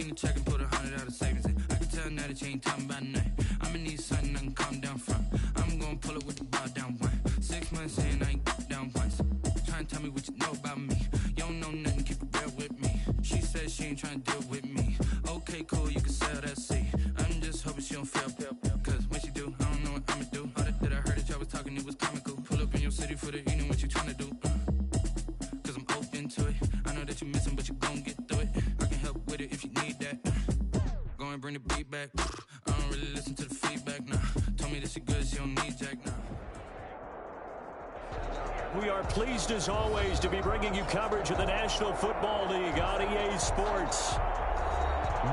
nigga check and put $100 out savings in. I can tell now that you ain't talking about nothing. I'ma need something I can calm down from. I'm gonna pull it with the bar down one. 6 months in, I ain't down once. Trying to tell me what you know about me. You don't know nothing, keep it real with me. She said she ain't trying to deal with me. Okay, cool, you can sell that seat. I'm just hoping she don't fail. Cause when she do, I don't know what I'ma do. All that I heard that y'all was talking, it was comical. Pull up in your city for the evening, what you trying to do? Cause I'm open to it. I know that you missing, but you gon' get through it. I can help with it if you need that. Go and bring the beat back. I don't really listen to the feedback, nah. Told me that she good, she don't need Jack, nah. We are pleased as always to be bringing you coverage of the National Football League on EA Sports.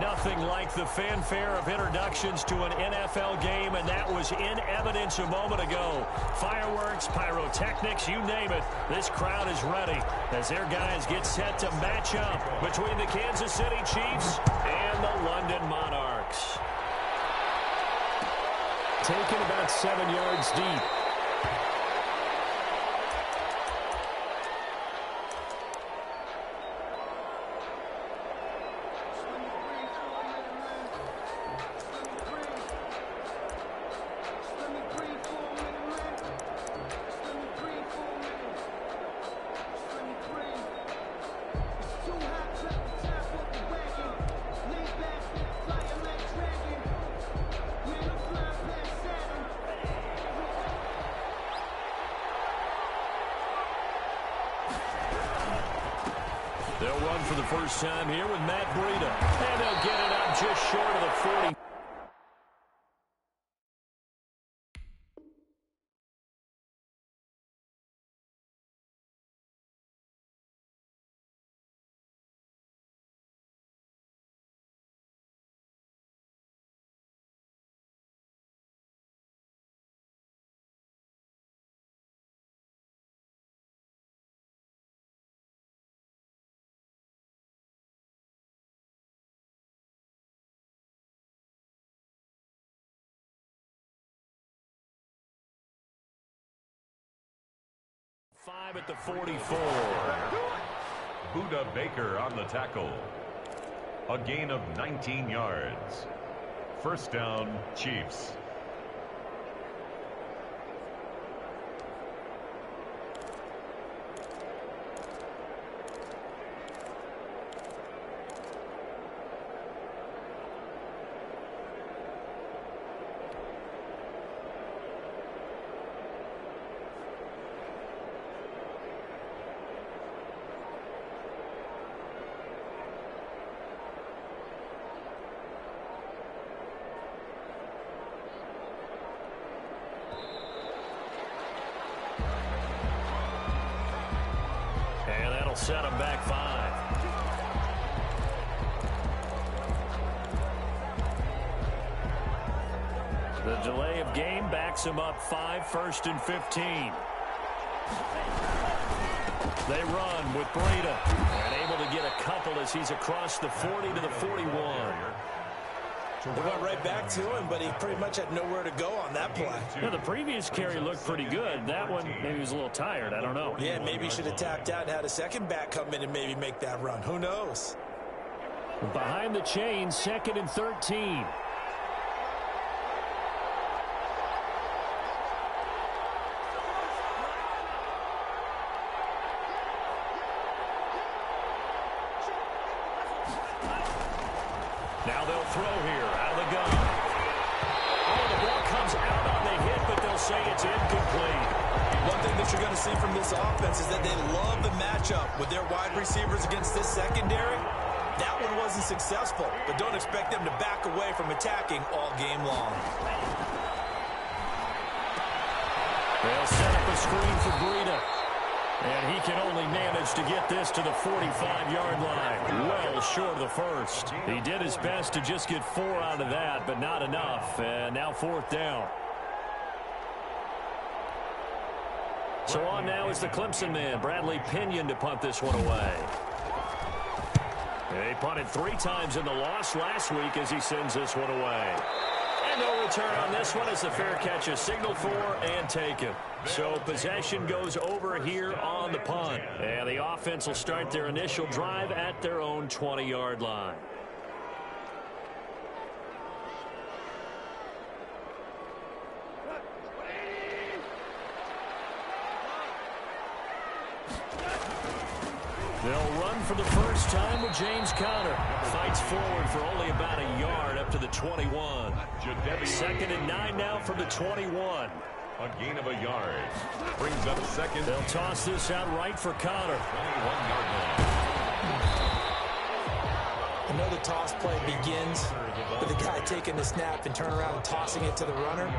Nothing like the fanfare of introductions to an NFL game, and that was in evidence a moment ago. Fireworks, pyrotechnics, you name it. This crowd is ready as their guys get set to match up between the Kansas City Chiefs and the London Monarchs. Taken about 7 yards deep. They'll run for the first time here with Matt Breida. And they'll get it up just short of the 40. Five at the 44. Buda Baker on the tackle. A gain of 19 yards. First down, Chiefs. Set him back 5. The delay of game backs him up 5, 1st and 15. They run with Breida and able to get a couple as he's across the 40 to the 41. They went right back to him, but he pretty much had nowhere to go on that play. Yeah, the previous carry looked pretty good. That one, maybe he was a little tired. I don't know. Yeah, maybe he should have tapped out and had a second back come in and maybe make that run. Who knows? Behind the chain, 2nd and 13. Now they'll throw here out of the gun. Oh, the ball comes out on the hit, but they'll say it's incomplete. One thing that you're going to see from this offense is that they love the matchup with their wide receivers against this secondary. That one wasn't successful, but don't expect them to back away from attacking all game long. They'll set up a screen for Breida. And he can only manage to get this to the 45-yard line. Well short of the first. He did his best to just get 4 out of that, but not enough. And now 4th down. So on now is the Clemson man, Bradley Pinion, to punt this one away. He punted 3 times in the loss last week as he sends this one away. And no return on this one as the fair catch is signaled for and taken. So possession goes over here on the punt. And the offense will start their initial drive at their own 20-yard line. They'll run for the first time with James Conner. Fights forward for only about a yard up to the 21. Second and 9 now from the 21. A gain of a yard. Brings up second. They'll toss this out right for Conner. 21-yard line. Another toss play begins with the guy taking the snap and turn around and tossing it to the runner.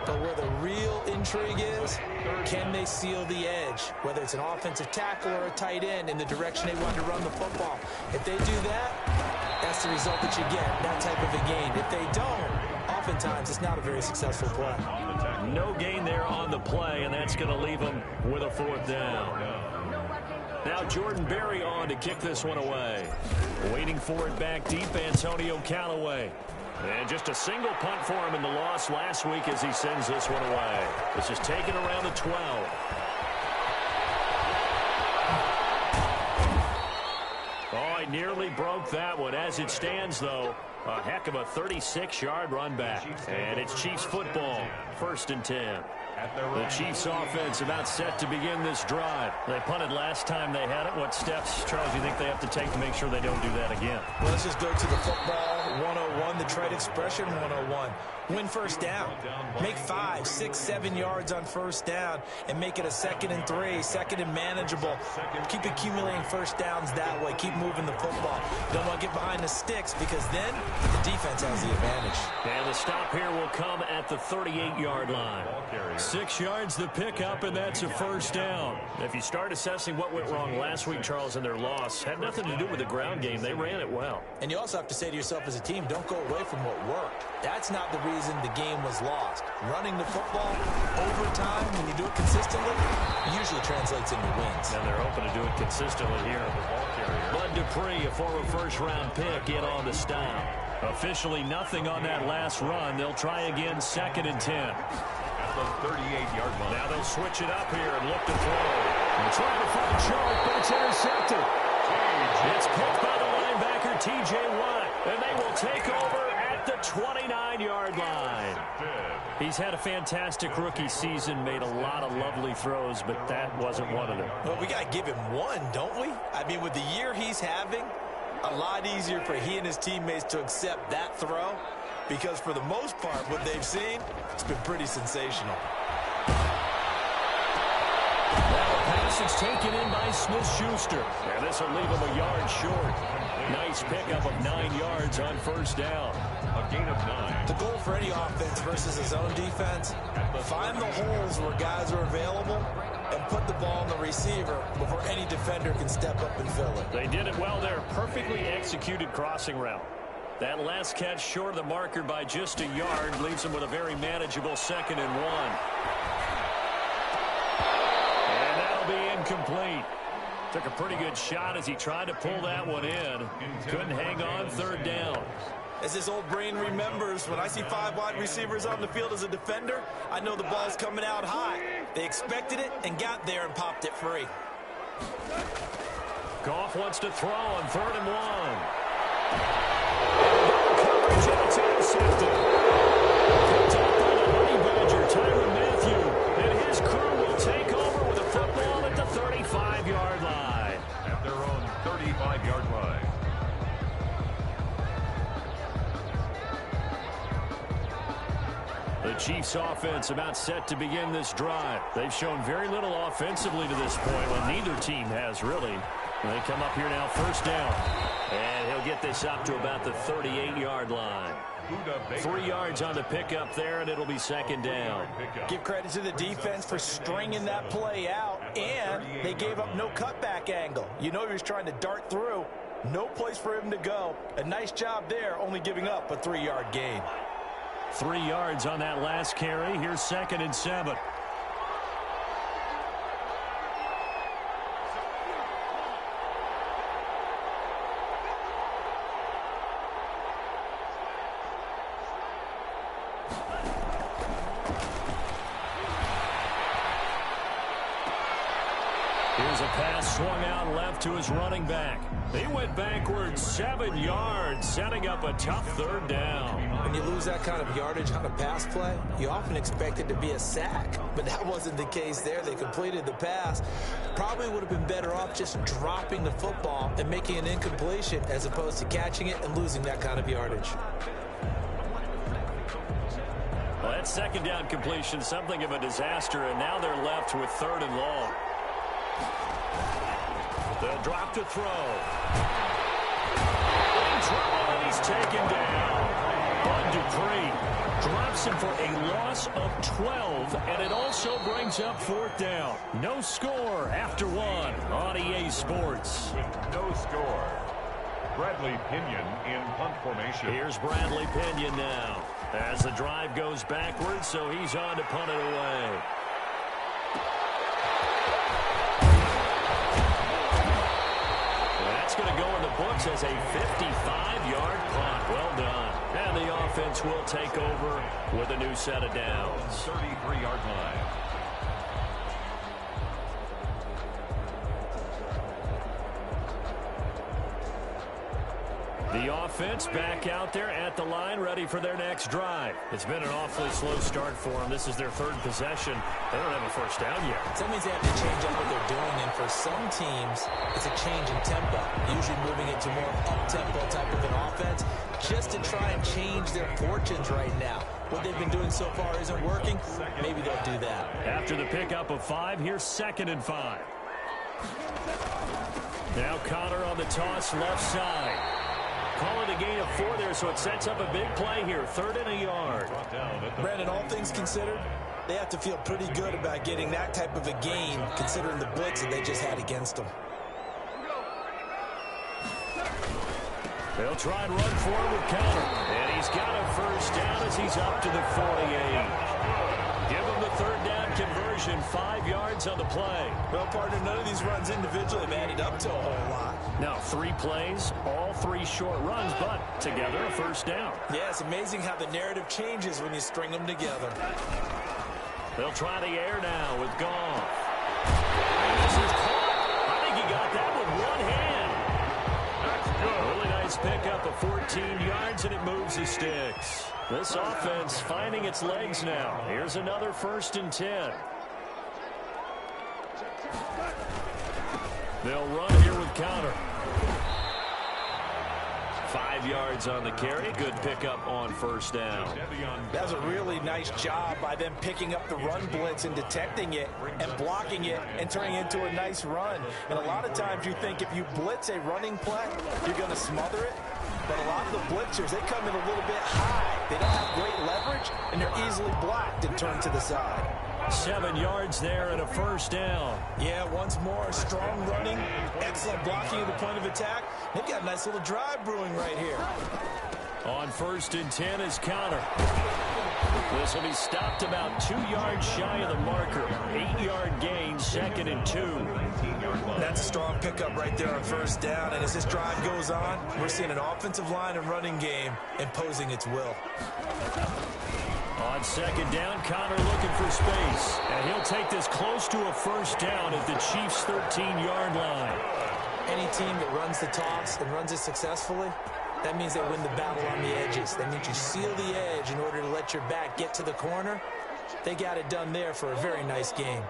But where the real intrigue is, can they seal the edge? Whether it's an offensive tackle or a tight end in the direction they want to run the football. If they do that, that's the result that you get, that type of a gain. If they don't, oftentimes it's not a very successful play. No gain there on the play, and that's going to leave them with a fourth down. Now Jordan Berry on to kick this one away. Waiting for it back deep, Antonio Callaway. And just a single punt for him in the loss last week as he sends this one away. This is taken around the 12. Oh, he nearly broke that one. As it stands, though, a heck of a 36-yard run back. And it's Chiefs football, 1st and 10. The Chiefs offense about set to begin this drive. They punted last time they had it. What steps, Charles, do you think they have to take to make sure they don't do that again? Well, let's just go to the football 101, the trade expression 101. Win first down. Make 5, 6, 7 yards on first down and make it a 2nd and 3, 2nd and manageable. Keep accumulating first downs that way. Keep moving the football. Don't want to get behind the sticks because then the defense has the advantage. And the stop here will come at the 38-yard line. 6 yards the pickup, and that's a first down. If you start assessing what went wrong last week, Charles, in their loss, had nothing to do with the ground game. They ran it well. And you also have to say to yourself as a team, don't go away from what worked. That's not the reason the game was lost. Running the football over time, when you do it consistently, usually translates into wins. And they're hoping to do it consistently here. Bud Dupree, a former first-round pick, in on the stop. Officially nothing on that last run. They'll try again, 2nd and 10. The 38-yard line. Now they'll switch it up here and look to throw. And trying to find Charles, but it's intercepted. It's picked by the linebacker, T.J. Watt, and they will take over at the 29-yard line. He's had a fantastic rookie season, made a lot of lovely throws, but that wasn't one of them. Well, we got to give him one, don't we? I mean, with the year he's having, a lot easier for he and his teammates to accept that throw. Because for the most part, what they've seen, it's been pretty sensational. Now the pass is taken in by Smith-Schuster. And this will leave him a yard short. Nice pickup of 9 yards on first down. A gain of 9. The goal for any offense versus his own defense, find the holes where guys are available and put the ball on the receiver before any defender can step up and fill it. They did it well there. Perfectly executed crossing route. That last catch short of the marker by just a yard leaves him with a very manageable 2nd and 1. And that'll be incomplete. Took a pretty good shot as he tried to pull that one in. Couldn't hang on, 3rd down. As his old brain remembers, when I see 5 wide receivers on the field as a defender, I know the ball's coming out high. They expected it and got there and popped it free. Goff wants to throw on 3rd and 1. Coverage, and it's intercepted. Picked up by the Honey Badger, Tyrann Mathieu, and his crew will take over with a football at the 35-yard line. At their own 35-yard line. The Chiefs offense about set to begin this drive. They've shown very little offensively to this point, when neither team has really. They come up here now, first down. And he'll get this up to about the 38-yard line. 3 yards on the pickup there, and it'll be 2nd down. Give credit to the defense for stringing that play out, and they gave up no cutback angle. You know he was trying to dart through. No place for him to go. A nice job there, only giving up a 3-yard gain. 3 yards on that last carry. Here's 2nd and 7. Here's a pass swung out left to his running back. He went backwards 7 yards, setting up a tough third down. When you lose that kind of yardage on a pass play, you often expect it to be a sack. But that wasn't the case there. They completed the pass. Probably would have been better off just dropping the football and making an incompletion as opposed to catching it and losing that kind of yardage. Well, that second down completion, something of a disaster, and now they're left with 3rd and long. They'll drop to throw. In trouble, and he's taken down. Bud Dupree drops him for a loss of 12, and it also brings up 4th down. No score after 1 on EA Sports. With no score, Bradley Pinion in punt formation. Here's Bradley Pinion now as the drive goes backwards, so he's on to punt it away. That's going to go in the books as a 55-yard punt. Well done. And the offense will take over with a new set of downs. 33-yard line. The offense back out there at the line, ready for their next drive. It's been an awfully slow start for them. This is their 3rd possession. They don't have a first down yet. That means they have to change up what they're doing, and for some teams, it's a change in tempo, usually moving it to more up-tempo type of an offense, just to try and change their fortunes right now. What they've been doing so far isn't working. Maybe they'll do that. After the pickup of 5, here's 2nd and 5. Now Connor on the toss left side. Call it a gain of 4 there, so it sets up a big play here. 3rd and a yard. Brandon, all things considered, they have to feel pretty good about getting that type of a gain, considering the blitz that they just had against them. They'll try and run forward with Connor. And he's got a first down as he's up to the 48. Give him the 3rd down conversion, 5 yards on the play. Well, partner, none of these runs individually have added up to a whole lot. Now 3 plays, all 3 short runs, but together a first down. Yeah, it's amazing how the narrative changes when you string them together. They'll try the air now with Goff. And this is caught. I think he got that with one hand. That's good. Really nice pickup of 14 yards, and it moves the sticks. This offense finding its legs now. Here's another 1st and 10. They'll run here with Connor. 5 yards on the carry. Good pickup on first down. That was a really nice job by them picking up the run blitz and detecting it and blocking it and turning it into a nice run. And a lot of times you think if you blitz a running play, you're going to smother it. But a lot of the blitzers, they come in a little bit high. They don't have great leverage, and they're easily blocked and turned to the side. 7 yards there and a first down. Yeah, once more, strong running, excellent blocking at the point of attack. They've got a nice little drive brewing right here. On 1st and 10 is Connor. This will be stopped about 2 yards shy of the marker. 8-yard gain, 2nd and 2. That's a strong pickup right there on first down. And as this drive goes on, we're seeing an offensive line and running game imposing its will. On 2nd down, Connor looking for space. And he'll take this close to a first down at the Chiefs' 13-yard line. Any team that runs the toss and runs it successfully, that means they win the battle on the edges. That means you seal the edge in order to let your back get to the corner. They got it done there for a very nice game.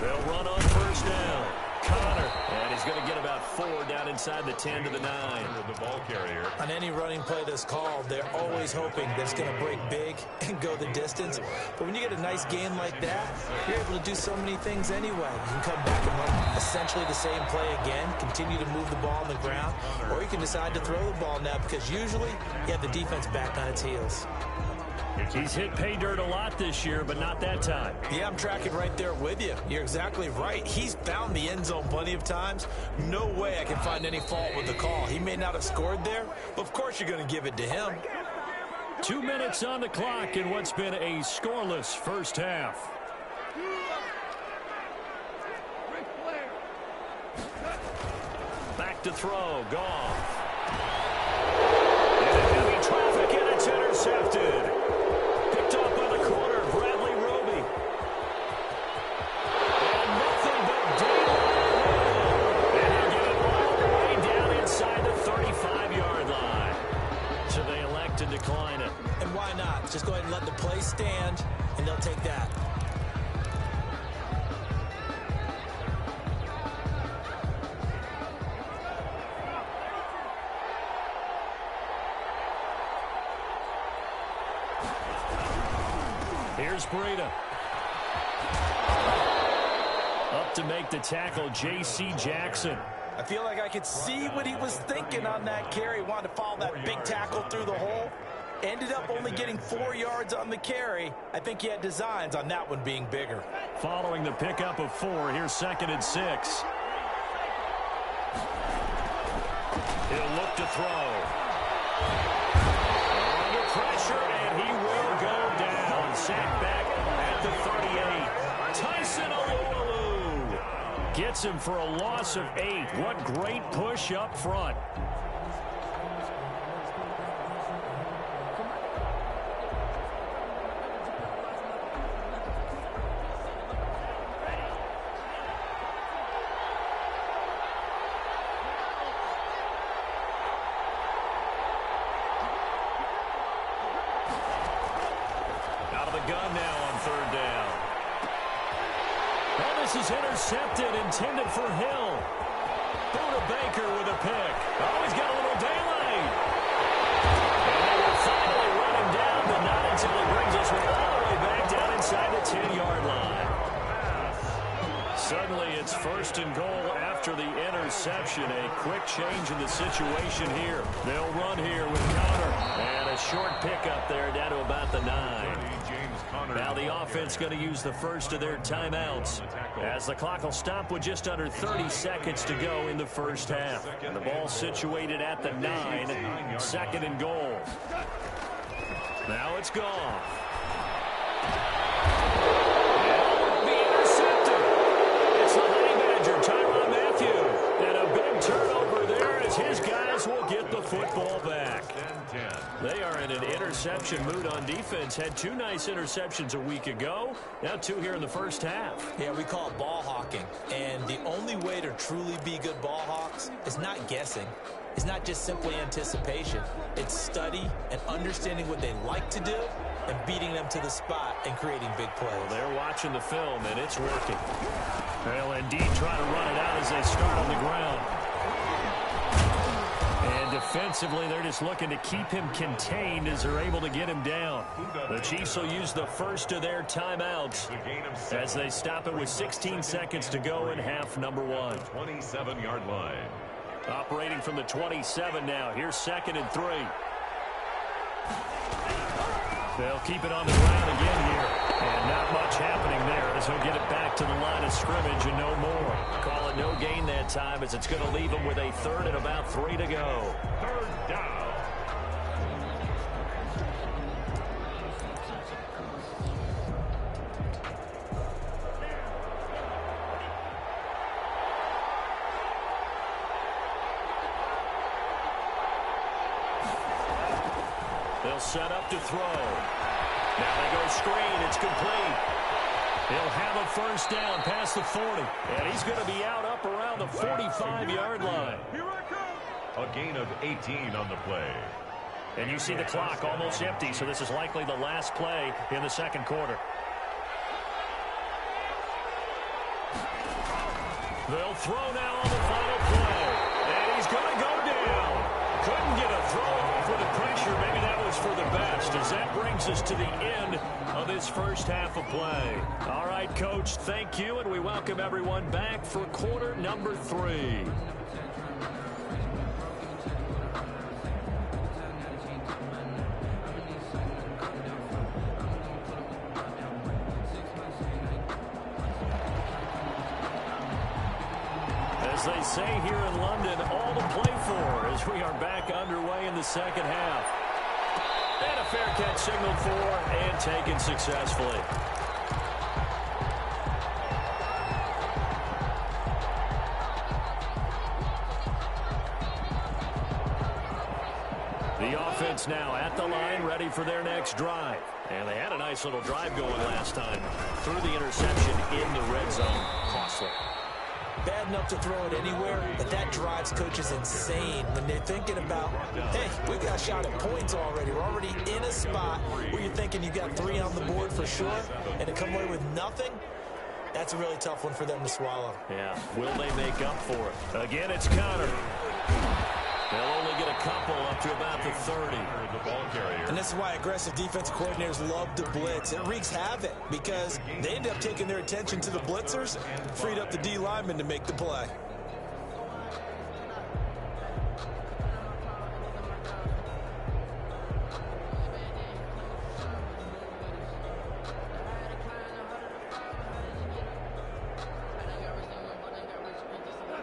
They'll run on first down. Connor, and he's going to get about 4 down inside the 10 to the 9. The ball carrier. On any running play that's called, they're always hoping that it's going to break big and go the distance. But when you get a nice game like that, you're able to do so many things anyway. You can come back and run essentially the same play again, continue to move the ball on the ground, or you can decide to throw the ball now because usually you have the defense back on its heels. He's hit pay dirt a lot this year, but not that time. Yeah, I'm tracking right there with you. You're exactly right. He's found the end zone plenty of times. No way I can find any fault with the call. He may not have scored there, but of course you're going to give it to him. 2 minutes on the clock in what's been a scoreless first half. Back to throw. Goff. Into heavy traffic, and it's intercepted. Picked up by the corner, Bradley Roby. Chris Breida. Up to make the tackle, J.C. Jackson. I feel like I could see what he was thinking on that carry. Wanted to follow that big tackle through the hole. Ended up only getting 4 yards on the carry. I think he had designs on that one being bigger. Following the pickup of 4, here's 2nd and 6. He'll look to throw. Under pressure, and he will go down. Sacked back at the 38. Tyson Alualu gets him for a loss of 8. What great push up front. Gun now on 3rd down. Well, this is intercepted, intended for Hill. Buda Baker with a pick. Oh, he's got a little daylight. And they will finally run him down, but not until he brings us all the way back down inside the 10-yard line. Suddenly it's 1st and goal after the interception. A quick change in the situation here. They'll run here with Connor. And a short pickup there down to about the 9. Now the offense going to use the first of their timeouts as the clock will stop with just under 30 seconds to go in the first half. And the ball situated at the 9, 2nd and goal. Now it's gone. And be intercepted. It's the Honey Badger, Tyrann Mathieu. And a big turnover there as his guys will get the football back. They are in an interception mood on defense. Had 2 nice interceptions a week ago. Now 2 here in the first half. Yeah, we call it ball hawking. And the only way to truly be good ball hawks is not guessing. It's not just simply anticipation. It's study and understanding what they like to do and beating them to the spot and creating big plays. Well, they're watching the film, and it's working. They'll indeed try to run it out as they start on the ground. And defensively, they're just looking to keep him contained as they're able to get him down. The Chiefs will use the first of their timeouts as they stop it with 16 seconds to go in half number 1. 27-yard line. Operating from the 27 now. Here's 2nd and 3. They'll keep it on the ground again here. And not much happening there as he'll get it back to the line of scrimmage and no more. Call it no gain that time as it's going to leave him with a 3rd and about 3 to go. 3rd down. They'll set up to throw. Now they go screen. It's complete. He'll have a 1st down past the 40. And he's going to be out up around the 45-yard line. A gain of 18 on the play. And you see the clock almost empty, so this is likely the last play in the 2nd quarter. They'll throw now on the final play. And he's going to go down. Couldn't get a throw off with the pressure. Maybe that was for the best, as that brings us to the end of this first half of play. All right, Coach, thank you, and we welcome everyone back for quarter number 3. As they say here in London, all to play for as we are back underway in the 2nd half. And a fair catch signaled for and taken successfully. The offense now at the line, ready for their next drive. And they had a nice little drive going last time. Threw the interception in the red zone. Costly. Bad enough to throw it anywhere, but that drives coaches insane when they're thinking about, hey, we got a shot at points already. We're already in a spot where you're thinking you got 3 on the board for sure, and to come away with nothing, that's a really tough one for them to swallow. Yeah, will they make up for it? Again, it's Connor. They'll only get a couple up to about the 30. The ball carrier. And this is why aggressive defensive coordinators love to blitz. It wreaks havoc because they end up taking their attention to the blitzers, freed up the D lineman to make the play.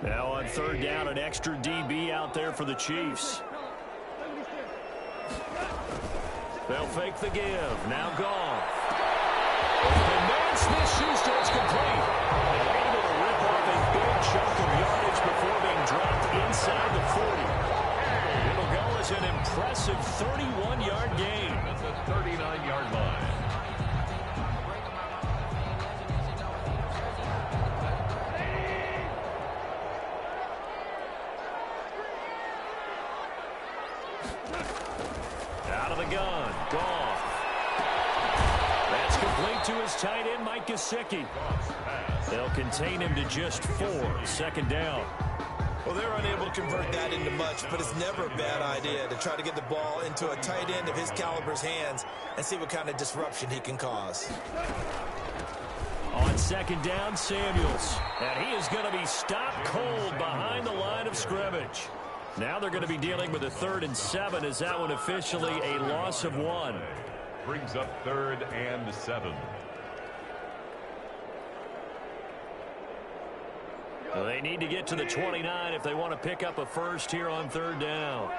Now on third down, an extra DB out there for the Chiefs. They'll fake the give. Now gone. And man, Smith-Schuster is complete. And able to rip off a big chunk of yardage before being dropped inside the 40. It'll go as an impressive 31-yard gain. That's a 39-yard line. Out of the gun. Goff. That's complete to his tight end, Mike Gesicki. They'll contain him to just 4. Second down. Well, they're unable to convert that into much, but it's never a bad idea to try to get the ball into a tight end of his caliber's hands and see what kind of disruption he can cause. On second down, Samuels. And he is going to be stopped cold behind the line of scrimmage. Now they're going to be dealing with a 3rd and 7. Is that one officially a loss of 1? Brings up 3rd and 7. Well, they need to get to the 29 if they want to pick up a first here on 3rd down.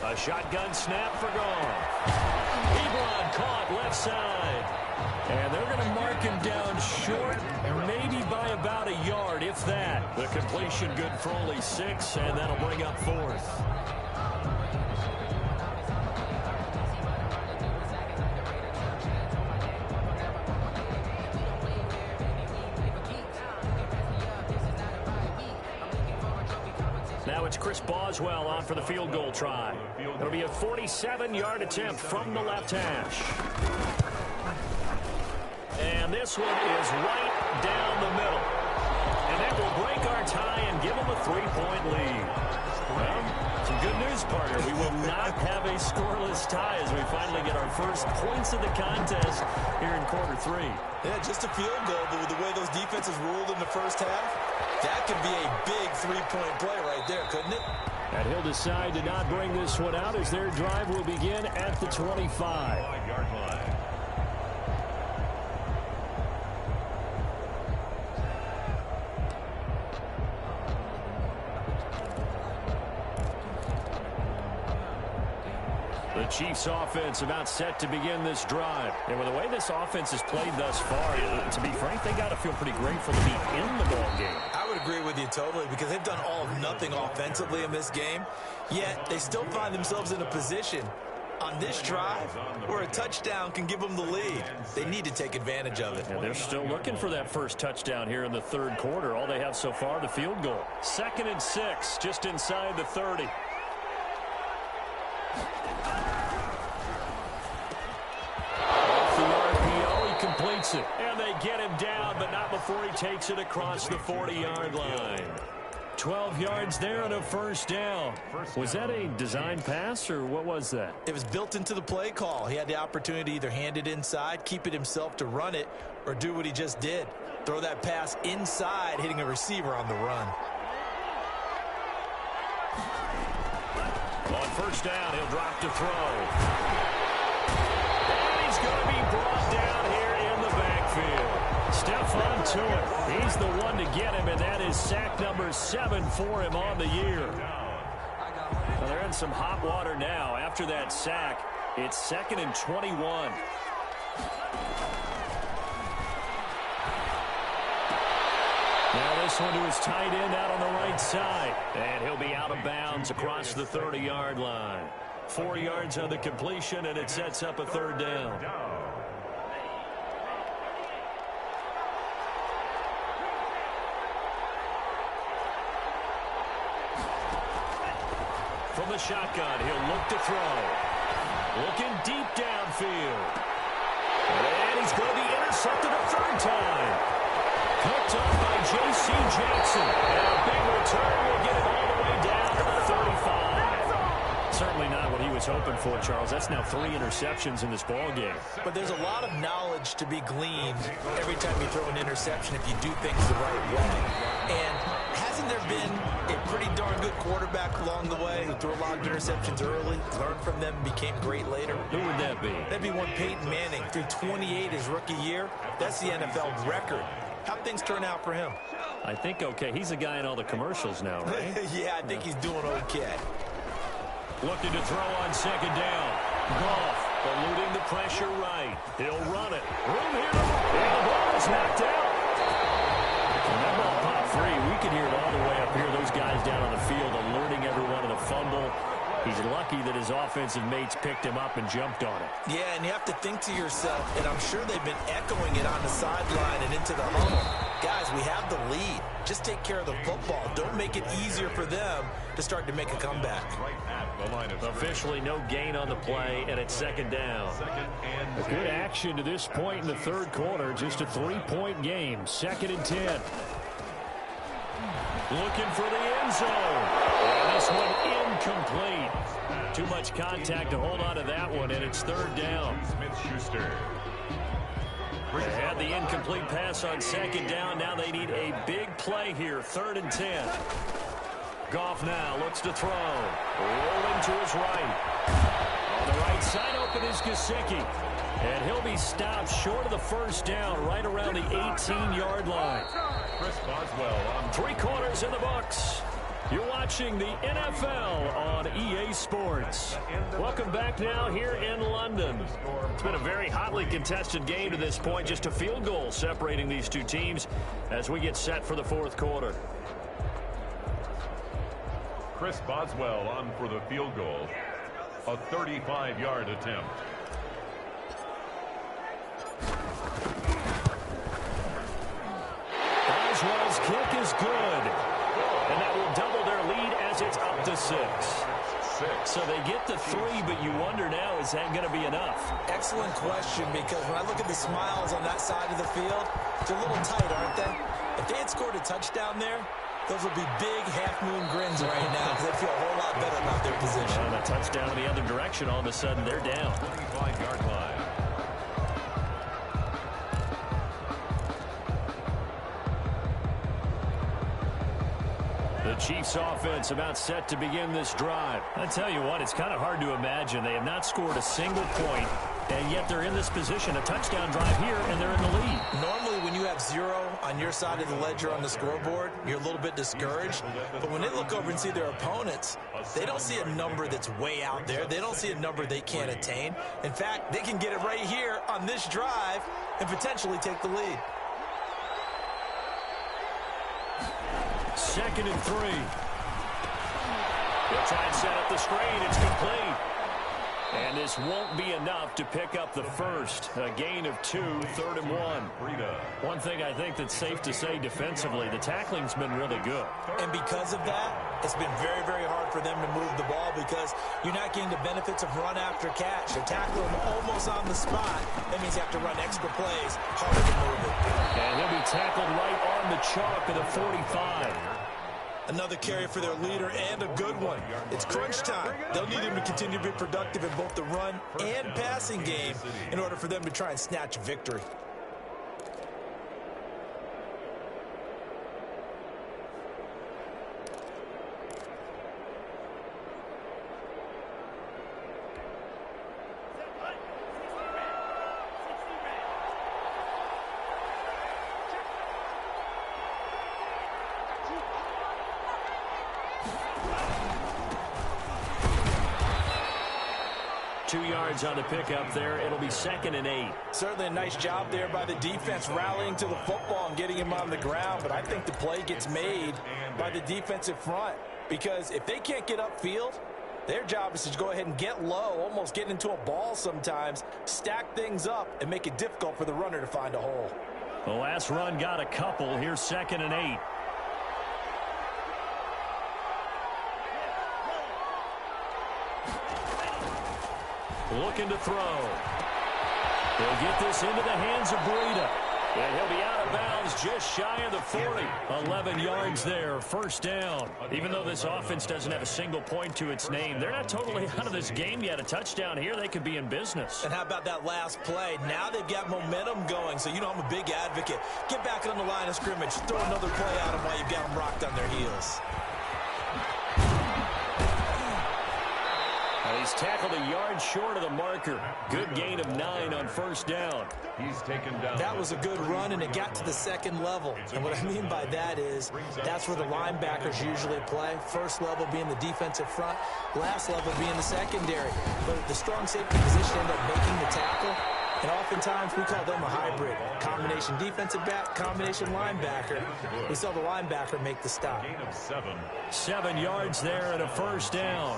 A shotgun snap for Goff. Ebron caught left side. And they're going to mark him down short, maybe by about a yard, if that. The completion good for only 6, and that'll bring up 4th. Now it's Chris Boswell on for the field goal try. It'll be a 47-yard attempt from the left hash. And this one is right down the middle. And that will break our tie and give them a 3-point lead. Well, some good news, partner. We will not have a scoreless tie as we finally get our first points of the contest here in quarter 3. Yeah, just a field goal, but with the way those defenses ruled in the first half, that could be a big 3-point play right there, couldn't it? And he'll decide to not bring this one out as their drive will begin at the 25. 5-yard line. The Chiefs offense about set to begin this drive. And with the way this offense has played thus far, to be frank, they got to feel pretty grateful to be in the ball game. I would agree with you totally because they've done all of nothing offensively in this game, yet they still find themselves in a position on this drive where a touchdown can give them the lead. They need to take advantage of it. And they're still looking for that first touchdown here in the 3rd quarter. All they have so far, the field goal. 2nd and 6, just inside the 30. Completes it, and they get him down, but not before he takes it across the 40-yard line. 12 yards there and a first down. Was that a design pass, or what was that? It was built into the play call. He had the opportunity to either hand it inside, keep it himself to run it, or do what he just did. Throw that pass inside, hitting a receiver on the run. On first down, he'll drop to throw. And he's going to be brought down here in the backfield. Stephon Tuitt, he's the one to get him, and that is sack number 7 for him on the year. Well, they're in some hot water now. After that sack, it's 2nd and 21. Now this one to his tight end out on the right side. And he'll be out of bounds across the 30-yard line. 4 yards on the completion, and it sets up a 3rd down. From the shotgun, he'll look to throw. Looking deep downfield. And he's going to be intercepted a 3rd time. Picked up by J.C. Jackson. And a big return will get him all the way down to the 35. Certainly not what he was hoping for, Charles. That's now 3 interceptions in this ball game. But there's a lot of knowledge to be gleaned every time you throw an interception if you do things the right way. And hasn't there been a pretty darn good quarterback along the way who threw a lot of interceptions early, learned from them, and became great later? Who would that be? That'd be one Peyton Manning. Threw 28 his rookie year. That's the NFL record. How'd things turn out for him? I think okay. He's a guy in all the commercials now, right? Yeah, I think he's doing okay. Looking to throw on second down. Goff eluding the pressure right. He'll run it. Room here. And the ball is knocked out. And that ball popped free. We could hear it all the way up here. Those guys down on the field alerting everyone of the fumble. He's lucky that his offensive mates picked him up and jumped on it. Yeah, and you have to think to yourself, and I'm sure they've been echoing it on the sideline and into the huddle. Guys, we have the lead. Just take care of the football. Don't make it easier for them to start to make a comeback. Officially no gain on the play, and it's second down. A good action to this point in the third quarter. Just a 3-point game. 2nd and 10. Looking for the end zone. And this one incomplete. Too much contact to hold on to that one, and it's 3rd down. Smith-Schuster. They had the incomplete pass on 2nd down. Now they need a big play here. 3rd and 10. Goff now looks to throw. Rolling to his right. On the right side open is Gesicki. And he'll be stopped short of the 1st down right around the 18-yard line. Chris Boswell on 3 quarters in the books. You're watching the NFL on EA Sports. Welcome back now here in London. It's been a very hotly contested game to this point. Just a field goal separating these two teams as we get set for the 4th quarter. Chris Boswell on for the field goal. A 35-yard attempt. Boswell's kick is good. And that will double their lead as it's up to 6. So they get the 3, but you wonder now, is that going to be enough? Excellent question, because when I look at the smiles on that side of the field, they're a little tight, aren't they? If they had scored a touchdown there, those would be big half-moon grins right now because they feel a whole lot better about their position. And a touchdown in the other direction, all of a sudden they're down. 25-yard line. The Chiefs offense about set to begin this drive. I tell you what, it's kind of hard to imagine. They have not scored a single point, and yet they're in this position. A touchdown drive here, and they're in the lead. Normally, when you have 0 on your side of the ledger on the scoreboard, you're a little bit discouraged. But when they look over and see their opponents, they don't see a number that's way out there. They don't see a number they can't attain. In fact, they can get it right here on this drive and potentially take the lead. 2nd and 3. They'll try and set up the screen. It's complete. And this won't be enough to pick up the first. A gain of 2, 3rd and 1. One thing I think that's safe to say defensively, the tackling's been really good. And because of that, it's been very, very hard for them to move the ball because you're not getting the benefits of run after catch. You're tackling them almost on the spot. That means you have to run extra plays, harder to move it. And he'll be tackled right on the chalk of the 45. Another carry for their leader and a good one. It's crunch time. They'll need him to continue to be productive in both the run and passing game in order for them to try and snatch victory. On the pickup there. It'll be 2nd and 8. Certainly a nice job there by the defense rallying to the football and getting him on the ground, but I think the play gets made by the defensive front because if they can't get upfield, their job is to go ahead and get low, almost get into a ball sometimes, stack things up, and make it difficult for the runner to find a hole. The last run got a couple. Here's 2nd and 8. Looking to throw. They'll get this into the hands of Breida. And he'll be out of bounds just shy of the 40. 11 yards there, first down. Even though this offense doesn't have a single point to its name, they're not totally out of this game yet. A touchdown here, they could be in business. And how about that last play? Now they've got momentum going. So, you know, I'm a big advocate. Get back on the line of scrimmage. Throw another play at them while you've got them rocked on their heels. He's tackled a yard short of the marker. Good gain of 9 on first down. He's taken down. That was a good run, and it got to the second level. And what I mean by that is that's where the linebackers usually play. First level being the defensive front, last level being the secondary. But the strong safety position ended up making the tackle. And oftentimes we call them a hybrid. Combination defensive back, combination linebacker. We saw the linebacker make the stop. Gain of 7. 7 yards there and a first down.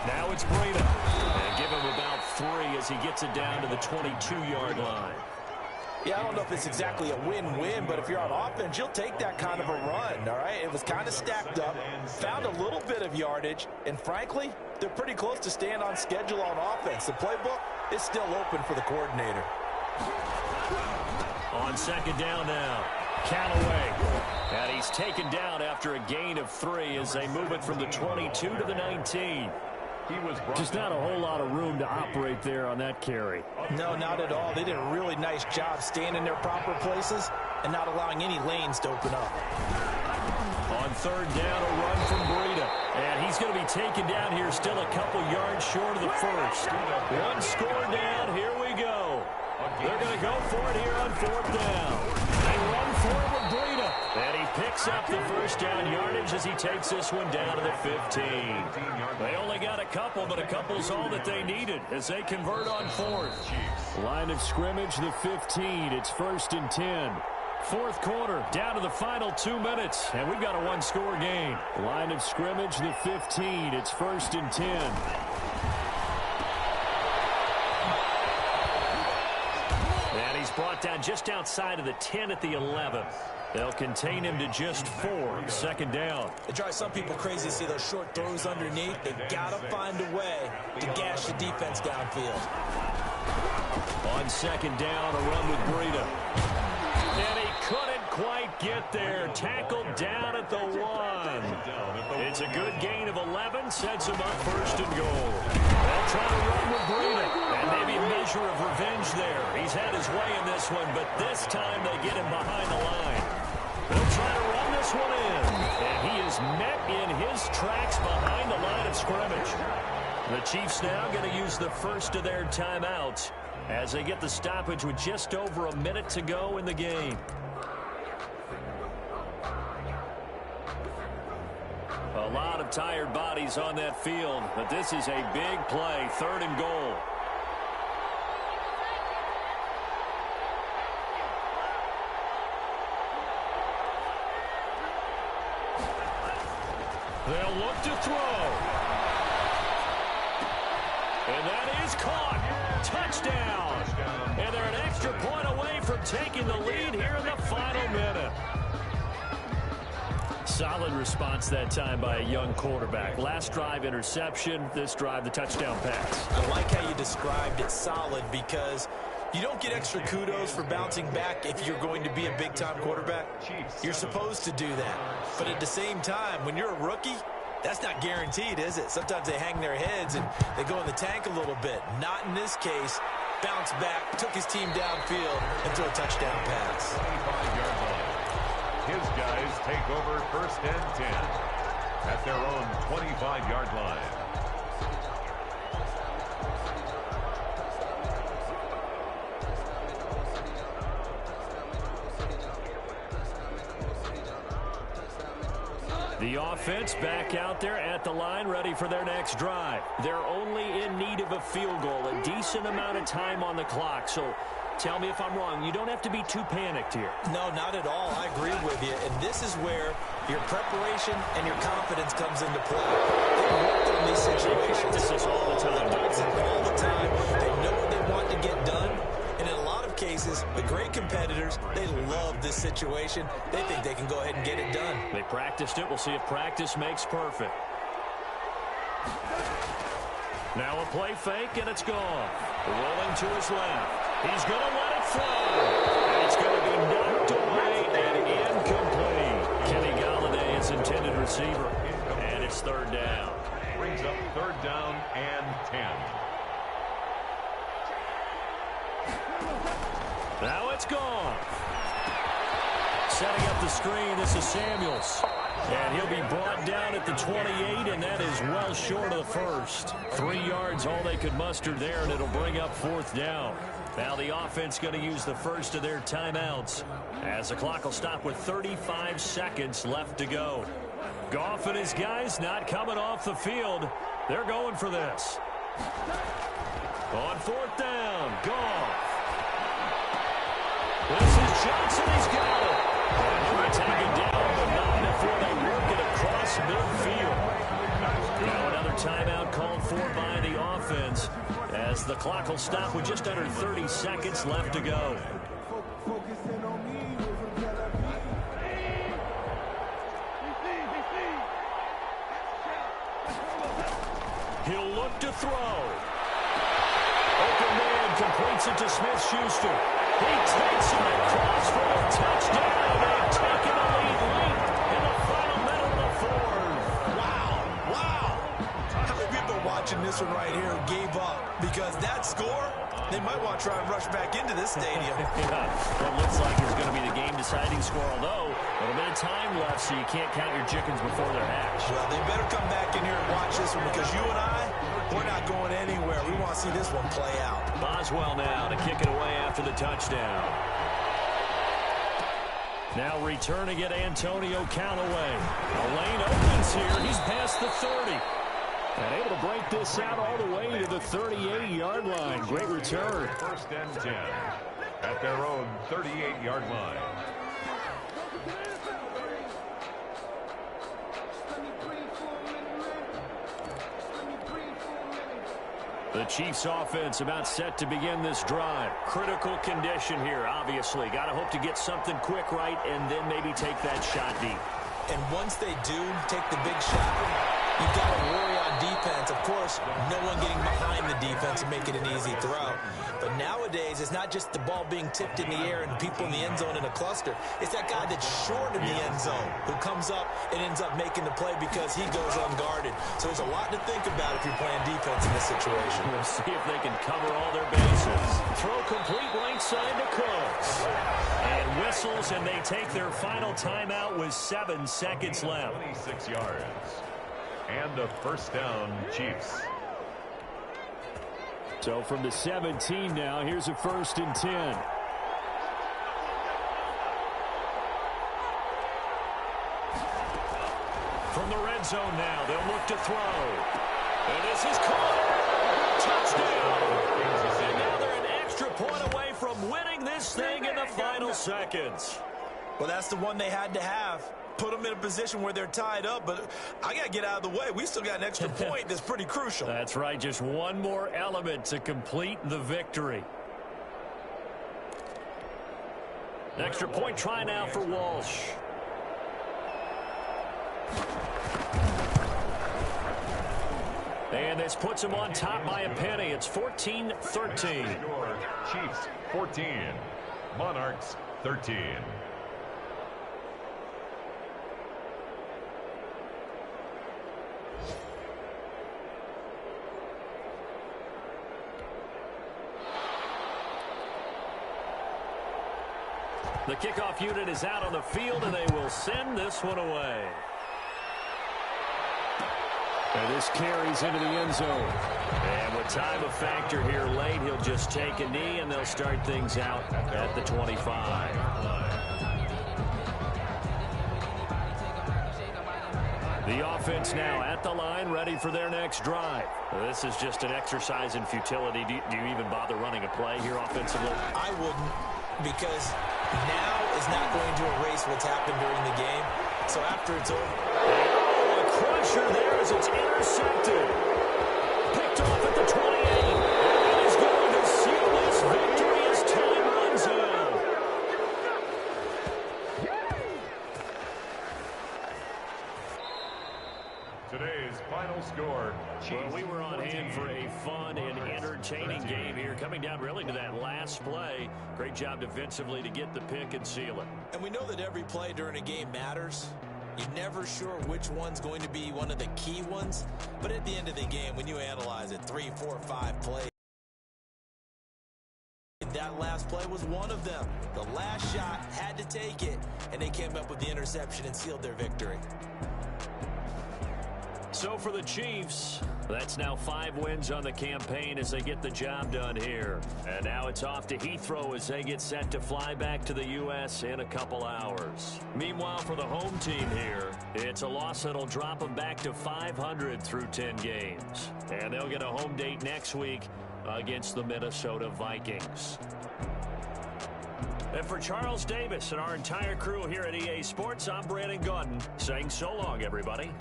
Now it's Breida. And give him about 3 as he gets it down to the 22-yard line. Yeah, I don't know if it's exactly a win-win, but if you're on offense, you'll take that kind of a run, all right? It was kind of stacked up, found a little bit of yardage, and frankly, they're pretty close to staying on schedule on offense. The playbook is still open for the coordinator. On second down now, Callaway. And he's taken down after a gain of 3 as they move it from the 22 to the 19. Just not a whole lot of room to operate there on that carry. No, not at all. They did a really nice job staying in their proper places and not allowing any lanes to open up. On third down, a run from Breida. And he's going to be taken down here, still a couple yards short of the first. One score down, here we go. They're going to go for it here on fourth down. They run for it with Breida. And he picks up the first down yardage as he takes this one down to the 15. They only got a couple, but a couple's all that they needed as they convert on fourth. Line of scrimmage, the 15. It's first and 10. Fourth quarter, down to the final 2 minutes, and we've got a one-score game. Line of scrimmage, the 15. It's first and 10. And he's brought down just outside of the 10 at the 11. They'll contain him to just 4. Second down. It drives some people crazy to see those short throws underneath. They got to find a way to gash the defense downfield. On second down, a run with Breida. And he couldn't quite get there. Tackled down at the 1. It's a good gain of 11. Sets him up first and goal. They'll try to run with Breida. And maybe a measure of revenge there. He's had his way in this one, but this time they get him behind the line. They'll try to run this one in. And he is met in his tracks behind the line of scrimmage. The Chiefs now going to use the first of their timeouts as they get the stoppage with just over a minute to go in the game. A lot of tired bodies on that field, but this is a big play, third and goal. They'll look to throw. And that is caught. Touchdown. And they're an extra point away from taking the lead here in the final minute. Solid response that time by a young quarterback. Last drive, interception. This drive, the touchdown pass. I like how you described it, solid, because you don't get extra kudos for bouncing back if you're going to be a big-time quarterback. You're supposed to do that. But at the same time, when you're a rookie, that's not guaranteed, is it? Sometimes they hang their heads and they go in the tank a little bit. Not in this case. Bounce back, took his team downfield, and threw a touchdown pass. 25-yard line. His guys take over first and 10 at their own 25-yard line. The offense back out there at the line, ready for their next drive. They're only in need of a field goal, a decent amount of time on the clock. So tell me if I'm wrong. You don't have to be too panicked here. No, not at all. I agree with you. And this is where your preparation and your confidence comes into play. They work on these situations. This is all the time. All the time. They know what they want to get done. And in a lot of cases, the great competitors, they love this situation. They think they can go ahead and get it done. They practiced it. We'll see if practice makes perfect. Now a play fake, and it's gone. Rolling to his left. He's going to let it fly. And it's going to be knocked away and incomplete. Kenny Galladay, his intended receiver. And it's third down. Brings up third down and 10. Now it's gone. Setting up the screen, this is Samuels. And he'll be brought down at the 28, and that is well short of the first. 3 yards, all they could muster there, and it'll bring up fourth down. Now the offense going to use the first of their timeouts, as the clock will stop with 35 seconds left to go. Goff and his guys not coming off the field. They're going for this. On fourth down, Goff. This is Johnson. He's got it. And they're taken down, but not before they work it across midfield. Now another timeout called for by the offense, as the clock will stop with just under 30 seconds left to go. He'll look to throw. Open man completes it to Smith-Schuster. He takes it across for a touchdown. They've taken a lead late in the final minute of the fourth. Wow. How many people watching this one right here gave up? Because that score, they might want to try and rush back into this stadium. Yeah, well, it looks like it's going to be the game-deciding score, although a little bit of time left, so you can't count your chickens before they're hatched. Well, they better come back in here and watch this one, because you and I, we're not going anywhere. We want to see this one play out. Boswell now to kick it away after the touchdown. Now returning it, Antonio Callaway. The lane opens here. He's past the 30. And able to break this out all the way to the 38-yard line. Great return. First and 10 at their own 38-yard line. The Chiefs offense about set to begin this drive. Critical condition here, obviously. Got to hope to get something quick right and then maybe take that shot deep. And once they do take the big shot, you've got to worry on defense. Of course, no one getting behind the defense and making an easy throw. But nowadays, it's not just the ball being tipped in the air and people in the end zone in a cluster. It's that guy that's short in the end zone who comes up and ends up making the play because he goes unguarded. So there's a lot to think about if you're playing defense in this situation. We'll see if they can cover all their bases. Throw complete right side to Cooks. And whistles, and they take their final timeout with 7 seconds left. 26 yards. And a first down, Chiefs. So from the 17 now, here's a 1st and 10. From the red zone now, they'll look to throw. And this is caught. Touchdown. And now they're an extra point away from winning this thing in the final seconds. Well, that's the one they had to have. Put them in a position where they're tied up, but I got to get out of the way. We still got an extra point that's pretty crucial. That's right, just one more element to complete the victory. Extra point try now for Walsh. And this puts him on top by a penny. It's 14-13. Chiefs 14, Monarchs 13. The kickoff unit is out on the field, and they will send this one away. And this carries into the end zone. And with time a factor here late, he'll just take a knee, and they'll start things out at the 25. The offense now at the line, ready for their next drive. This is just an exercise in futility. Do you even bother running a play here offensively? I wouldn't, because now is not going to erase what's happened during the game. So after it's over. Oh, a crusher there as it's intercepted. Picked off at the 28. And that is going to seal this victory as time runs out. Today's final score. Well, we were on hand for a fun and entertaining game here first play. Great job defensively to get the pick and seal it. And we know that every play during a game matters. You're never sure which one's going to be one of the key ones. But at the end of the game, when you analyze it, 3, 4, 5 plays, that last play was one of them. The last shot had to take it, and they came up with the interception and sealed their victory. So for the Chiefs, that's now 5 wins on the campaign as they get the job done here. And now it's off to Heathrow as they get set to fly back to the U.S. in a couple hours. Meanwhile, for the home team here, it's a loss that'll drop them back to 500 through 10 games. And they'll get a home date next week against the Minnesota Vikings. And for Charles Davis and our entire crew here at EA Sports, I'm Brandon Gaudin saying so long, everybody.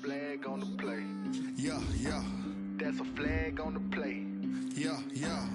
Flag on the play. Yeah, yeah. That's a flag on the play. Yeah, yeah.